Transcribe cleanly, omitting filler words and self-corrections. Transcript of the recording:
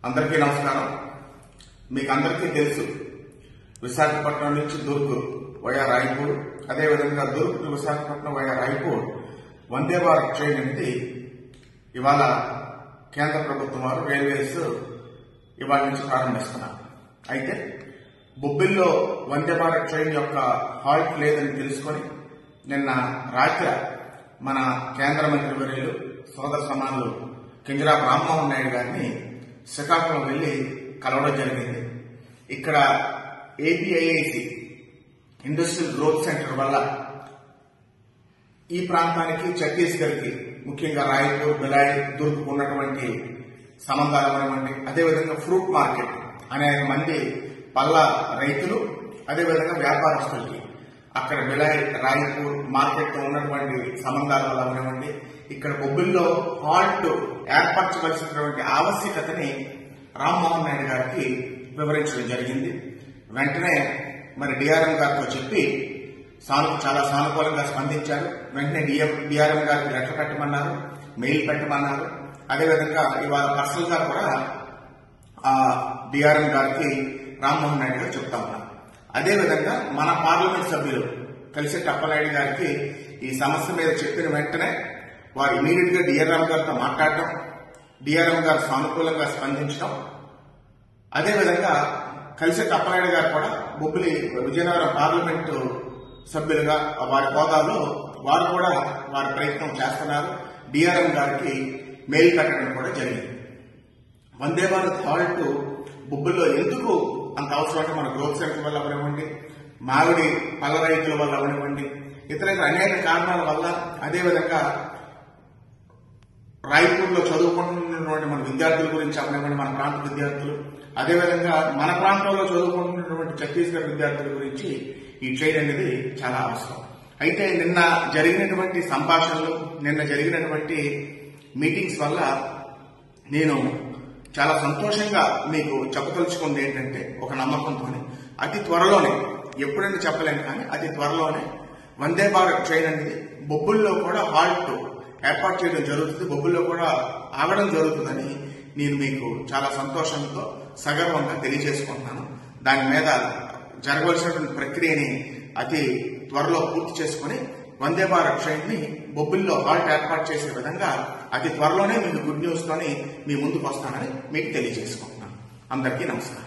అందరికీ నమస్కారం. మీకు అందరికీ తెలుసు, విశాఖపట్నం నుంచి దుర్గ్ వయా రాయ్పూర్, అదేవిధంగా Durg to Visakhapatnam via Raipur Vande Bharat train అనేది ఇవాళ కేంద్ర ప్రభుత్వం వారు రైల్వేస్ ఇవాళ నుంచి ప్రారంభిస్తున్నారు. అయితే బొబ్బిల్లో వందే భారత్ ట్రైన్ యొక్క హాల్ట్ లేదని తెలుసుకొని నిన్న రాత్రి మన కేంద్ర మంత్రి వర్యులు సోదర సమానులు కింజరాపు రామ్మోహన్ నాయుడు గారిని శ్రీకాకుళం వెళ్లి కలవడం జరిగింది. ఇక్కడ ఏపీఐఐసి ఇండస్ట్రియల్ గ్రోత్ సెంటర్ వల్ల ఈ ప్రాంతానికి ఛత్తీస్గఢ్కి ముఖ్యంగా రాయ్పూర్, బిలాయ్, దుర్గ్ ఉన్నటువంటి సంబంధాలు అవనివ్వండి, అదేవిధంగా ఫ్రూట్ మార్కెట్ అనేక మంది పళ్ళ రైతులు, అదేవిధంగా వ్యాపారస్తులకి అక్కడ బిలాయ్, రాయ్పూర్ మార్కెట్ ఉన్నటువంటి సంబంధాల వల్ల అవనివ్వండి, ఇక్కడ బొబ్బిల్లో హాల్ట్ ఏర్పరచవలసినటువంటి ఆవశ్యకతని రామ్మోహన్ నాయుడు గారికి వివరించడం జరిగింది. వెంటనే మరి డిఆర్ఎం గారితో చెప్పి చాలా సానుకూలంగా స్పందించారు. వెంటనే డిఆర్ఎం గారికి లెటర్ పెట్టమన్నారు, మెయిల్ పెట్టమన్నారు. అదేవిధంగా ఇవాళ పర్సనల్ గా కూడా ఆ డిఆర్ఎం గారికి రామ్మోహన్ నాయుడు గారు చెప్తా ఉన్నారు. అదేవిధంగా మన పార్లమెంట్ సభ్యులు కలిసి అప్పలనాయుడు గారికి ఈ సమస్య మీద చెప్పిన వెంటనే వారు ఇమీడియట్ గా డిఆర్ఎం గారితో మాట్లాడటం, డిఆర్ఎం గారు సానుకూలంగా స్పందించడం, అదేవిధంగా కలిసి అప్పలనాయుడు గారు కూడా బొబ్బిలి విజయనగరం పార్లమెంటు సభ్యులుగా వారి హోదాలో వారు కూడా వారి ప్రయత్నం చేస్తున్నారు. డిఆర్ఎం గారికి మెయిల్ పెట్టడం కూడా జరిగింది. వందే భారత్ హాల్ట్ బొబ్బిల్లో ఎందుకు అంత అవసరం అంటే మన గ్రోత్ సెంటర్ వల్ల అవనివ్వండి, మామిడి పళ్ళ రైతుల వల్ల అవనివ్వండి, ఇతర అనేక కారణాల వల్ల, అదేవిధంగా రాయ్పూర్ లో చదువుకుంటున్నటువంటి మన విద్యార్థుల గురించి అవనివ్వండి, మన ప్రాంత విద్యార్థులు, అదేవిధంగా మన ప్రాంతంలో చదువుకుంటున్నటువంటి ఛత్తీస్గఢ్ విద్యార్థుల గురించి ఈ ట్రైన్ అనేది చాలా అవసరం. అయితే నిన్న జరిగినటువంటి సంభాషణలు, నిన్న జరిగినటువంటి మీటింగ్స్ వల్ల నేను చాలా సంతోషంగా మీకు చెప్పదలుచుకుంది ఏంటంటే, ఒక నమ్మకంతో అతి త్వరలోనే, ఎప్పుడైనా చెప్పలేను కానీ అతి త్వరలోనే వందే భారత్ ట్రైన్ అనేది బొబ్బుల్లో కూడా హాల్ట్ ఏర్పాటు చేయడం జరుగుతుంది, బొబ్బుల్లో కూడా ఆగడం జరుగుతుందని నేను మీకు చాలా సంతోషంతో సగర్వంగా తెలియజేసుకుంటున్నాను. దాని మీద జరగవలసినటువంటి ప్రక్రియని అతి త్వరలో పూర్తి చేసుకుని వందే భారత్ ట్రైన్ ని బొబ్బిల్లో హాల్ట్ ఏర్పాటు చేసే విధంగా అతి త్వరలోనే మీకు గుడ్ న్యూస్ తోని మీ ముందుకు వస్తానని మీకు తెలియజేసుకుంటున్నాను. అందరికీ నమస్కారం.